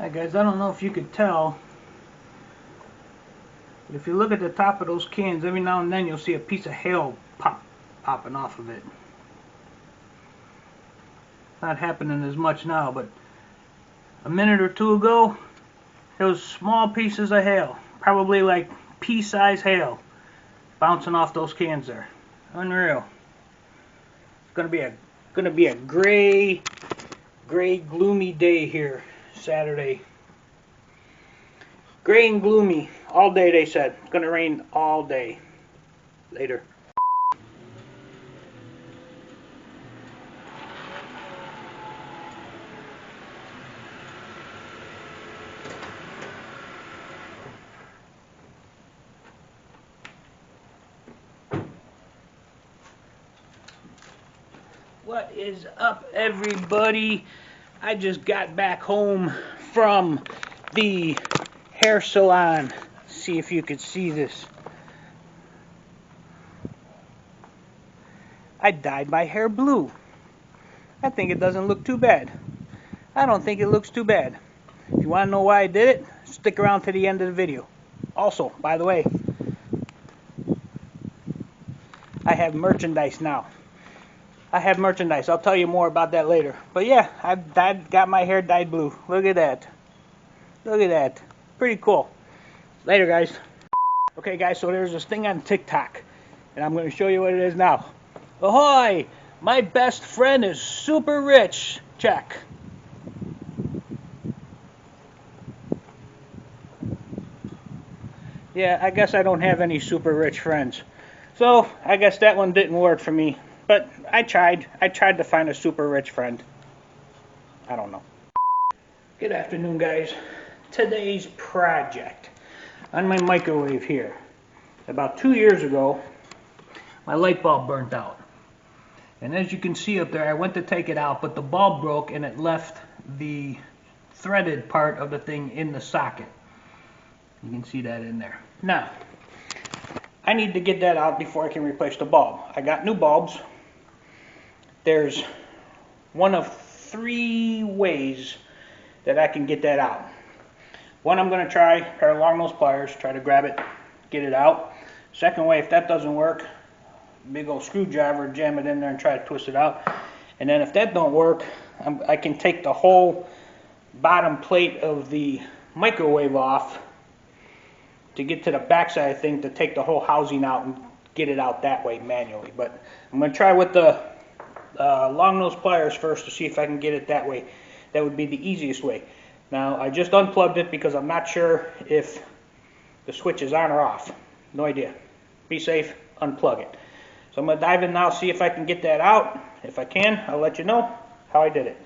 Hi guys, I don't know if you could tell, but if you look at the top of those cans, every now and then you'll see a piece of hail popping off of it. Not happening as much now, but a minute or two ago, there was small pieces of hail, probably like pea-sized hail, bouncing off those cans there. Unreal. It's gonna be a gray, gloomy day here Saturday. Gray and gloomy all day, they said. It's gonna rain all day. Later. What is up, everybody? I just got back home from the hair salon. See if you could see this. I dyed my hair blue. I think it doesn't look too bad. I don't think it looks too bad. If you want to know why I did it, stick around to the end of the video. Also, by the way, I have merchandise now. I'll tell you more about that later. But yeah, got my hair dyed blue. Look at that. Look at that. Pretty cool. Later, guys. Okay, guys, so there's this thing on TikTok, and I'm going to show you what it is now. Ahoy! My best friend is super rich. Check. Yeah, I guess I don't have any super rich friends. So, I guess that one didn't work for me. But I tried. I tried to find a super rich friend. I don't know. Good afternoon, guys. Today's project on my microwave here. About 2 years ago, my light bulb burnt out. And as you can see up there, I went to take it out, but the bulb broke and it left the threaded part of the thing in the socket. You can see that in there. Now, I need to get that out before I can replace the bulb. I got new bulbs. There's one of 3 ways that I can get that out. One, I'm going to try a pair of long nose pliers, try to grab it, get it out. Second way, if that doesn't work, big old screwdriver, jam it in there and try to twist it out. And then if that don't work, I can take the whole bottom plate of the microwave off to get to the backside of the thing to take the whole housing out and get it out that way manually. But I'm going to try with the long nose pliers first to see if I can get it that way. That would be the easiest way. Now, I just unplugged it because I'm not sure if the switch is on or off. No idea. Be safe, unplug it. So I'm going to dive in now, see if I can get that out. If I can, I'll let you know how I did it.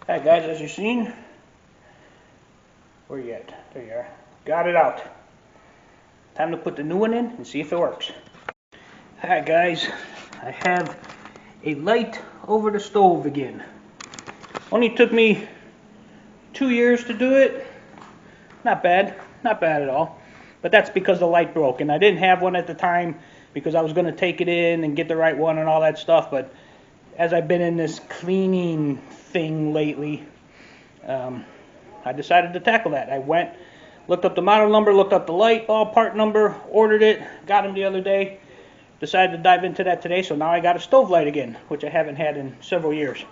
Alright guys, as you've seen, where you at? There you are. Got it out. Time to put the new one in and see if it works. Alright guys, I have a light over the stove again. Only took me 2 years to do it. Not bad at all. But that's because the light broke, and I didn't have one at the time because I was going to take it in and get the right one and all that stuff. But as I've been in this cleaning thing lately, I decided to tackle that. I went, looked up the model number, looked up the light bulb part number, ordered it, got them the other day, decided to dive into that today, so now I got a stove light again, which I haven't had in several years.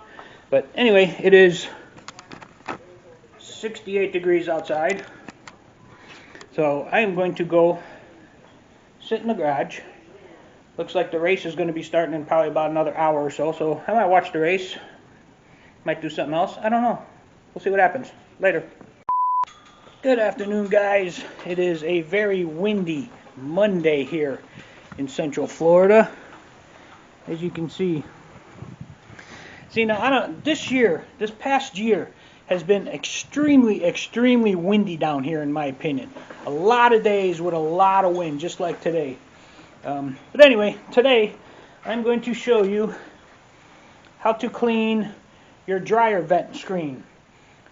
But anyway, it is 68 degrees outside, so I am going to go sit in the garage. Looks like the race is going to be starting in probably about another hour or so, so I might watch the race. Might do something else. I don't know. We'll see what happens. Later. Good afternoon, guys. It is a very windy Monday here in Central Florida, as you can see. See, now, this past year has been extremely windy down here, in my opinion. A lot of days with a lot of wind, just like today. But anyway, today I'm going to show you how to clean your dryer vent screen.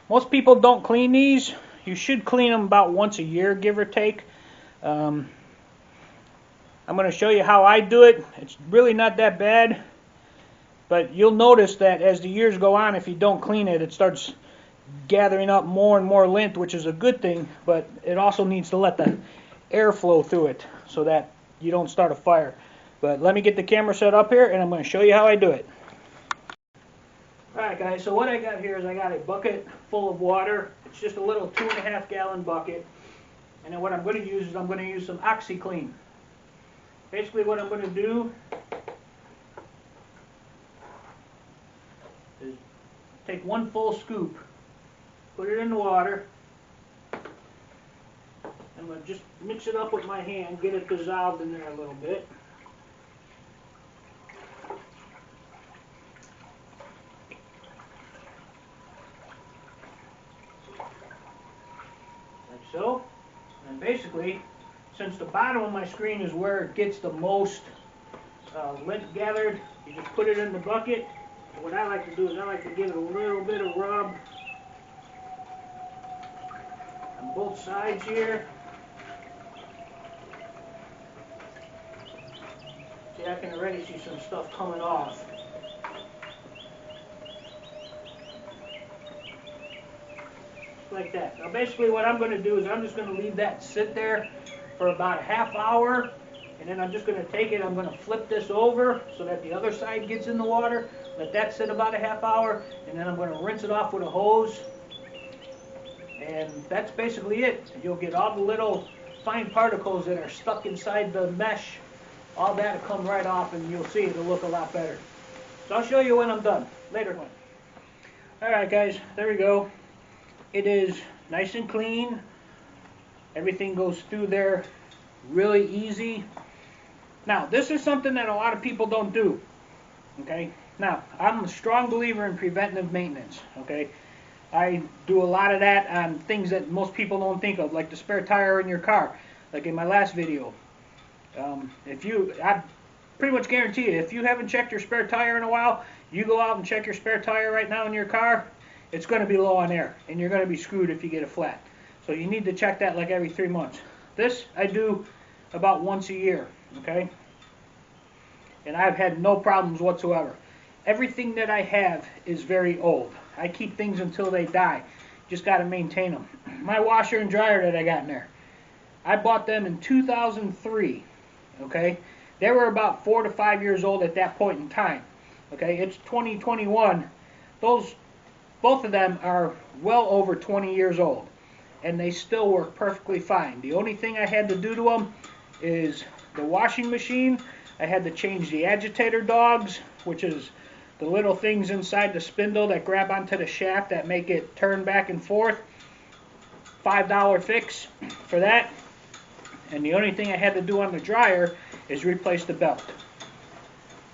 Most people don't clean these. You should clean them about once a year, give or take. I'm going to show you how I do it. It's really not that bad, but you'll notice that as the years go on, if you don't clean it, it starts gathering up more and more lint, which is a good thing, but it also needs to let the air flow through it so that you don't start a fire. But let me get the camera set up here, and I'm going to show you how I do it. Alright guys, so what I got here is I got a bucket full of water. It's just a little 2.5 gallon bucket. And then what I'm going to use is I'm going to use some OxiClean. Basically what I'm going to do is take one full scoop, put it in the water, and I'm going to just mix it up with my hand, get it dissolved in there a little bit. Like so. And basically, since the bottom of my screen is where it gets the most lint gathered, you just put it in the bucket. And what I like to do is I like to give it a little bit of rub on both sides here. See, I can already see some stuff coming off. Like that. Now basically what I'm going to do is I'm just going to leave that sit there for about a half hour, and then I'm just going to take it, I'm going to flip this over so that the other side gets in the water, let that sit about a half hour, and then I'm going to rinse it off with a hose, and that's basically it. You'll get all the little fine particles that are stuck inside the mesh, all that will come right off, and you'll see it'll look a lot better. So I'll show you when I'm done. Later on. Alright guys, there we go. It is nice and clean. Everything goes through there really easy. Now, this is something that a lot of people don't do. Okay? Now, I'm a strong believer in preventive maintenance. Okay? I do a lot of that on things that most people don't think of, like the spare tire in your car, like in my last video. I pretty much guarantee you, if you haven't checked your spare tire in a while, you go out and check your spare tire right now in your car, it's going to be low on air, and you're going to be screwed if you get a flat. So you need to check that like every 3 months. This I do about once a year, okay? And I've had no problems whatsoever. Everything that I have is very old. I keep things until they die. Just got to maintain them. My washer and dryer that I got in there, I bought them in 2003, okay? They were about 4 to 5 years old at that point in time, okay? It's 2021. Both of them are well over 20 years old, and they still work perfectly fine. The only thing I had to do to them is the washing machine. I had to change the agitator dogs, which is the little things inside the spindle that grab onto the shaft that make it turn back and forth. $5 fix for that. And the only thing I had to do on the dryer is replace the belt.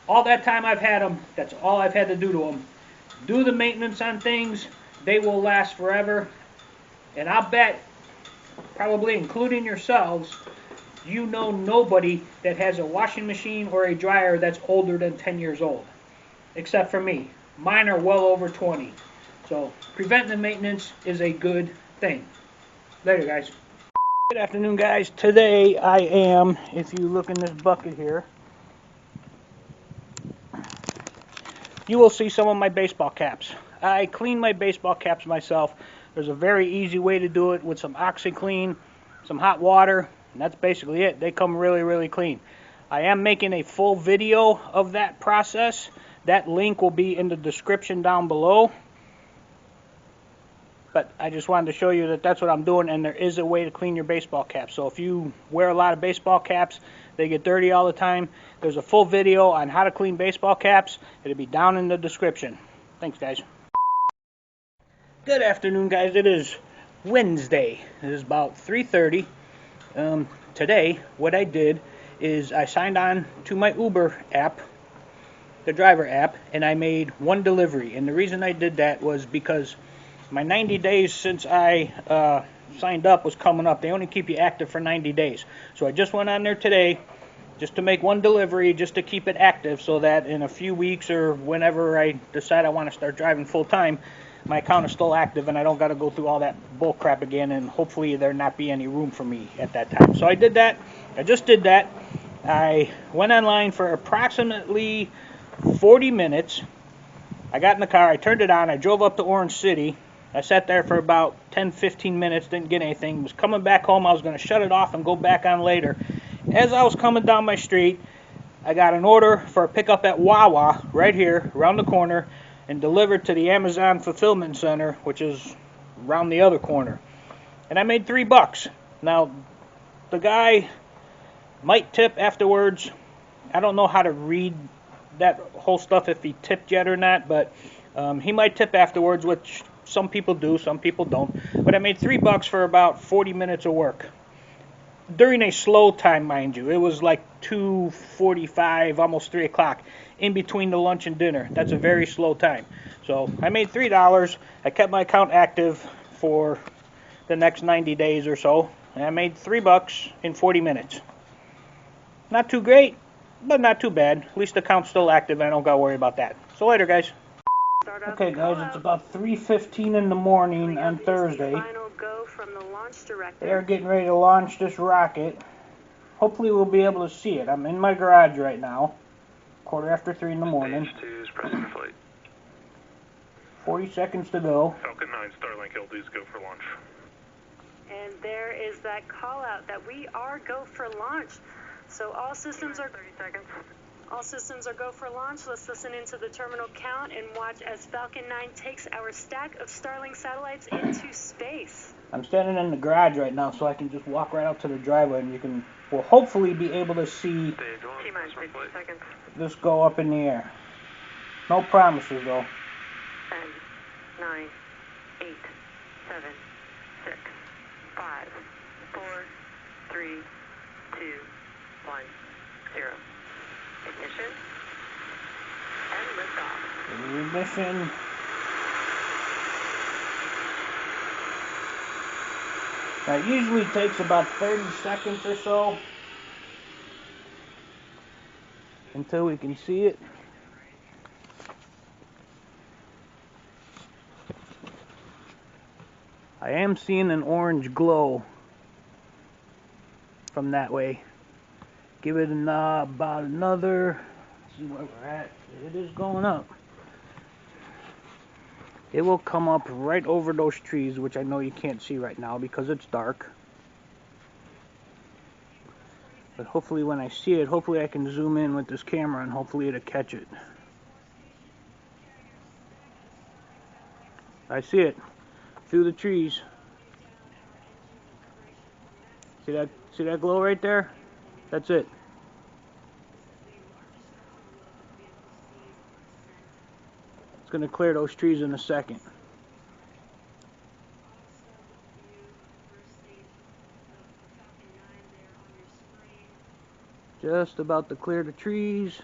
All that time I've had them, that's all I've had to do to them. Do the maintenance on things, they will last forever. And I'll bet, probably including yourselves, you know nobody that has a washing machine or a dryer that's older than 10 years old. Except for me. Mine are well over 20. So preventive maintenance is a good thing. Later guys. Good afternoon guys. Today I am, if you look in this bucket here, you will see some of my baseball caps. I clean my baseball caps myself. There's a very easy way to do it with some OxiClean, some hot water, and that's basically it. They come really clean. I am making a full video of that process. That link will be in the description down below. But I just wanted to show you that that's what I'm doing, and there is a way to clean your baseball caps. So if you wear a lot of baseball caps, they get dirty all the time, there's a full video on how to clean baseball caps. It'll be down in the description. Thanks guys. Good afternoon guys. It is Wednesday. It is about 3:30. Today what I did is I signed on to my Uber app, the driver app, and I made one delivery. And the reason I did that was because my 90 days since I signed up was coming up. They only keep you active for 90 days. So I just went on there today just to make one delivery, just to keep it active, so that in a few weeks or whenever I decide I want to start driving full time, my account is still active and I don't got to go through all that bull crap again, and hopefully there not be any room for me at that time. So I did that. I just did that. I went online for approximately 40 minutes. I got in the car, I turned it on, I drove up to Orange City. I sat there for about 10-15 minutes, didn't get anything. Was coming back home, I was going to shut it off and go back on later. As I was coming down my street, I got an order for a pickup at Wawa right here around the corner and delivered to the Amazon Fulfillment Center, which is around the other corner. And I made $3. Now, the guy might tip afterwards. I don't know how to read that whole stuff, if he tipped yet or not, but he might tip afterwards, which some people do, some people don't. But I made $3 for about 40 minutes of work. During a slow time, mind you. It was like 2:45, almost 3 o'clock, in between the lunch and dinner. That's a very slow time. So I made $3. I kept my account active for the next 90 days or so, and I made $3 in 40 minutes. Not too great, but not too bad. At least the account's still active and I don't got to worry about that. So later, guys. Okay, guys, it's about 3:15 in the morning on Thursday. They're getting ready to launch this rocket. Hopefully we'll be able to see it. I'm in my garage right now. 3:15 in the morning. 40 seconds to go. Falcon 9 Starlink LDs go for launch. And there is that call out that we are go for launch. So all systems are 30 seconds. All systems are go for launch. Let's listen into the terminal count and watch as Falcon 9 takes our stack of Starlink satellites into space. I'm standing in the garage right now, so I can just walk right out to the driveway, and we'll hopefully be able to see this go up in the air. No promises, though. 10, 9, 8, 7, 6, 5, 4, 3, 2, 1, 0. Ignition and liftoff. Ignition. Now, it usually takes about 30 seconds or so until we can see it. I am seeing an orange glow from that way. Give it about another, let's see where we're at. It is going up. It will come up right over those trees, which I know you can't see right now because it's dark. But hopefully when I see it, hopefully I can zoom in with this camera and hopefully it'll catch it. I see it through the trees. See that glow right there? That's it. It's going to clear those trees in a second. Just about to clear the trees.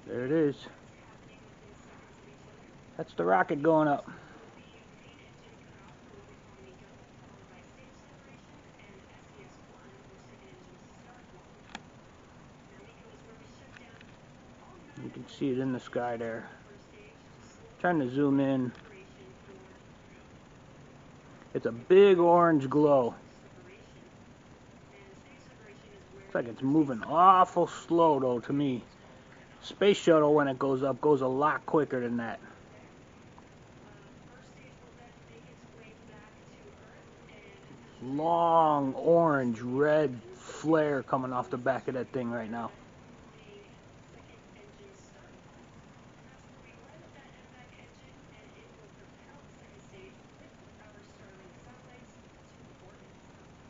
There it is. That's the rocket going up. You can see it in the sky there. Trying to zoom in. It's a big orange glow. Looks like it's moving awful slow though to me. Space shuttle, when it goes up, goes a lot quicker than that. Long orange red flare coming off the back of that thing right now.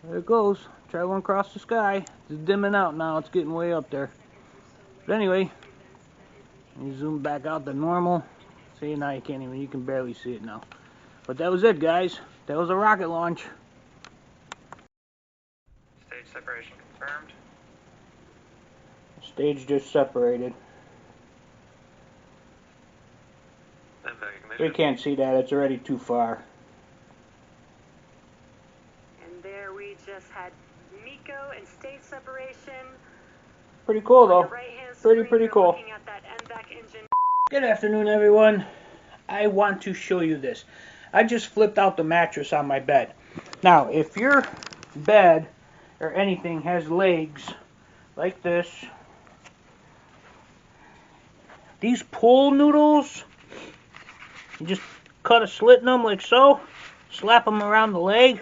There it goes, traveling across the sky. It's dimming out now, it's getting way up there. But anyway, you zoom back out to normal. See, now you can't even, you can barely see it now. But that was it, guys. That was a rocket launch. Stage separation confirmed. Stage just separated. We can't see that, it's already too far. And there we just had MECO and stage separation. Pretty cool though. Pretty cool. Looking at that MVAC engine. Good afternoon, everyone. I want to show you this. I just flipped out the mattress on my bed. Now, if your bed or anything has legs like this, these pool noodles, you just cut a slit in them like so, slap them around the leg.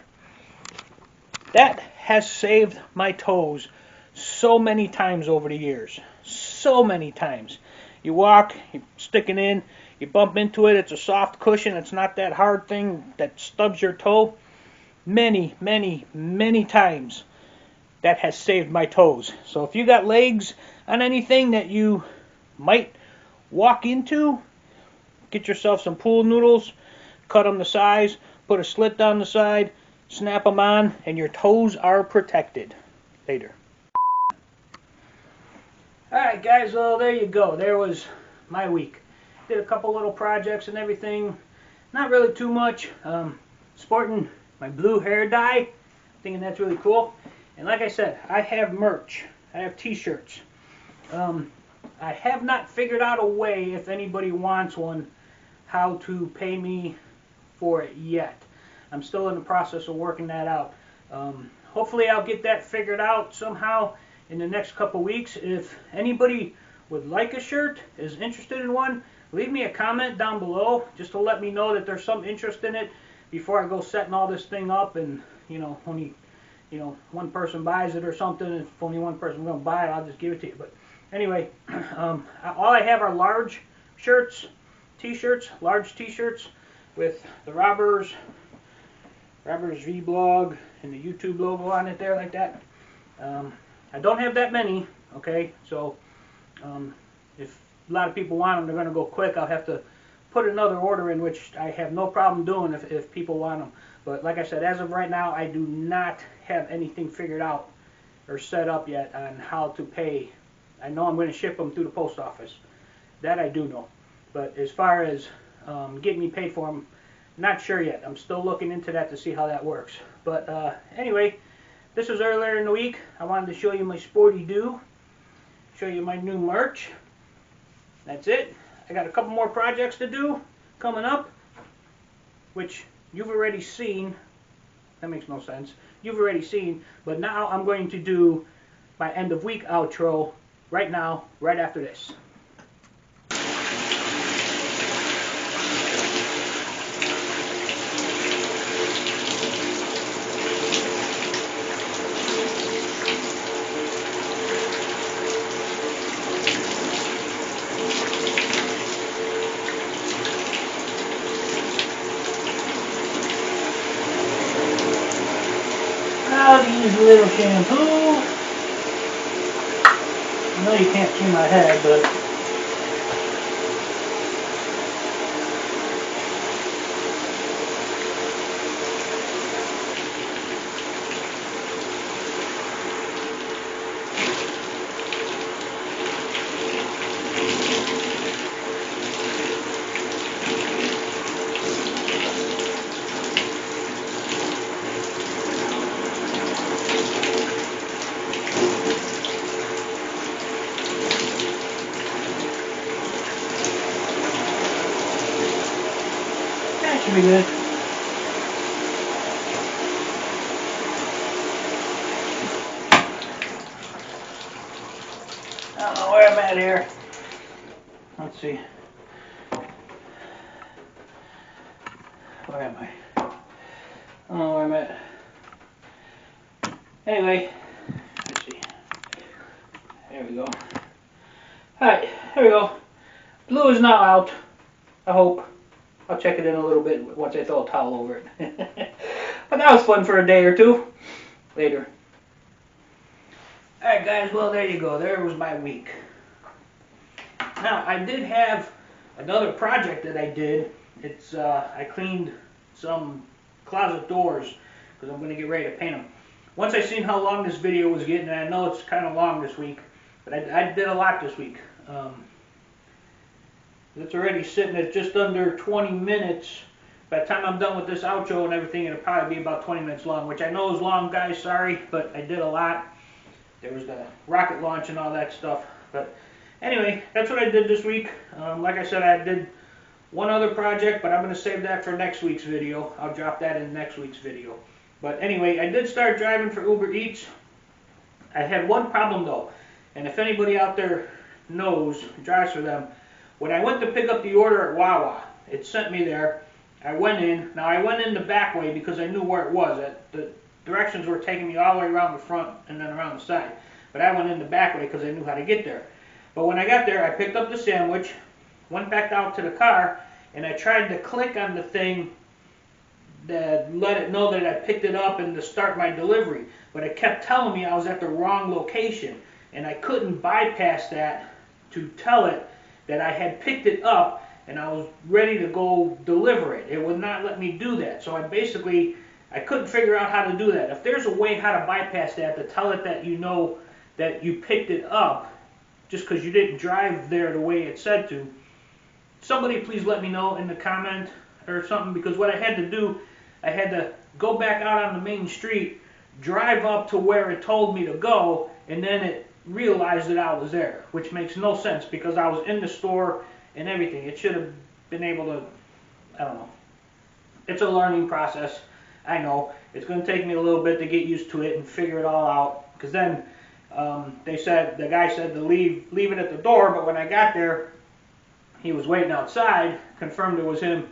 That has saved my toes so many times over the years. So many times. You walk, you stick it in, you bump into it, it's a soft cushion, it's not that hard thing that stubs your toe. Many, many, many times that has saved my toes. So if you got legs on anything that you might walk into, get yourself some pool noodles, cut them to size, put a slit down the side, snap them on, and your toes are protected. Later. Alright guys, well there you go. There was my week. Did a couple little projects and everything. Not really too much. Sporting my blue hair dye. Thinking that's really cool. And like I said, I have merch. I have t-shirts. I have not figured out a way, if anybody wants one, how to pay me for it yet. I'm still in the process of working that out. Hopefully I'll get that figured out somehow in the next couple weeks. If anybody would like a shirt, is interested in one, leave me a comment down below just to let me know that there's some interest in it before I go setting all this thing up and, only, one person buys it or something. If only one person's going to buy it, I'll just give it to you. But anyway, all I have are large shirts, t-shirts, large t-shirts with the Robbers vlog and the YouTube logo on it there like that. I don't have that many, okay, so if a lot of people want them, they're going to go quick. I'll have to put another order in, which I have no problem doing if people want them. But like I said, as of right now, I do not have anything figured out or set up yet on how to pay. I know I'm going to ship them through the post office. That I do know. But as far as getting me paid for them, not sure yet. I'm still looking into that to see how that works. But anyway, this was earlier in the week. I wanted to show you my sporty do. Show you my new merch. That's it. I got a couple more projects to do coming up, which you've already seen. That makes no sense. You've already seen. But now I'm going to do my end of week outro right now, right after this. I'll use a little shampoo. I know you can't see my head, but that should be good. I don't know where I'm at here. Let's see. Where am I? I don't know where I'm at. Anyway, let's see. There we go. Alright, there we go. Blue is now out. I hope. I'll check it in a little bit once I throw a towel over it. But that was fun for a day or two. Later. Alright guys, well there you go. There was my week. Now, I did have another project that I did. It's, I cleaned some closet doors because I'm going to get ready to paint them. Once I seen how long this video was getting, and I know it's kind of long this week, But I did a lot this week. It's already sitting at just under 20 minutes. By the time I'm done with this outro and everything, it'll probably be about 20 minutes long, which I know is long, guys, sorry, but I did a lot. There was the rocket launch and all that stuff. But anyway, that's what I did this week. Like I said, I did one other project, but I'm going to save that for next week's video. I'll drop that in next week's video. But anyway, I did start driving for Uber Eats. I had one problem though, and if anybody out there knows, drives for them, when I went to pick up the order at Wawa, it sent me there. I went in. Now I went in the back way because I knew where it was. The directions were taking me all the way around the front and then around the side. But I went in the back way because I knew how to get there. But when I got there, I picked up the sandwich, went back out to the car, and I tried to click on the thing that let it know that I picked it up and to start my delivery. But it kept telling me I was at the wrong location. And I couldn't bypass that to tell it that I had picked it up and I was ready to go deliver it. It would not let me do that. So I couldn't figure out how to do that. If there's a way how to bypass that to tell it that you know that you picked it up just because you didn't drive there the way it said to, somebody please let me know in the comment or something, because what I had to do, I had to go back out on the main street, drive up to where it told me to go, and then it realized that I was there, which makes no sense because I was in the store and everything. It should have been able to, I don't know. It's a learning process. I know. It's going to take me a little bit to get used to it and figure it all out. Because then the guy said to leave it at the door, but when I got there, he was waiting outside, confirmed it was him,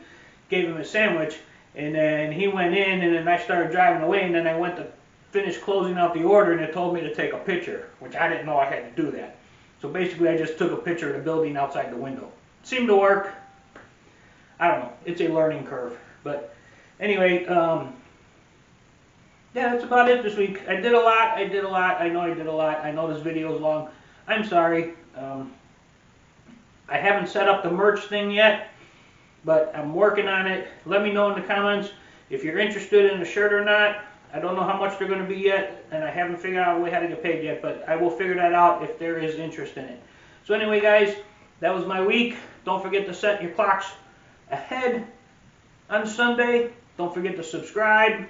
gave him a sandwich, and then he went in, and then I started driving away, and then I went to finish closing out the order, and it told me to take a picture, which I didn't know I had to do that. So basically I just took a picture of the building outside the window. Seemed to work. I don't know. It's a learning curve. But anyway, yeah, that's about it this week. I did a lot. I know I did a lot. I know this video is long. I'm sorry. I haven't set up the merch thing yet, but I'm working on it. Let me know in the comments if you're interested in a shirt or not. I don't know how much they're going to be yet, and I haven't figured out a way how to get paid yet, but I will figure that out if there is interest in it. So anyway, guys, that was my week. Don't forget to set your clocks ahead on Sunday. Don't forget to subscribe.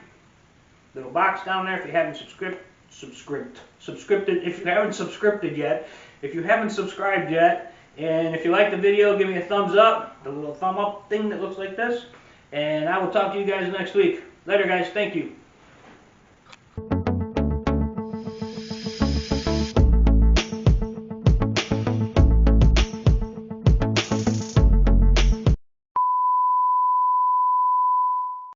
Little box down there if you haven't subscribed if you haven't subscribed yet. If you haven't subscribed yet, and if you like the video, give me a thumbs up, the little thumb up thing that looks like this, and I will talk to you guys next week. Later, guys. Thank you.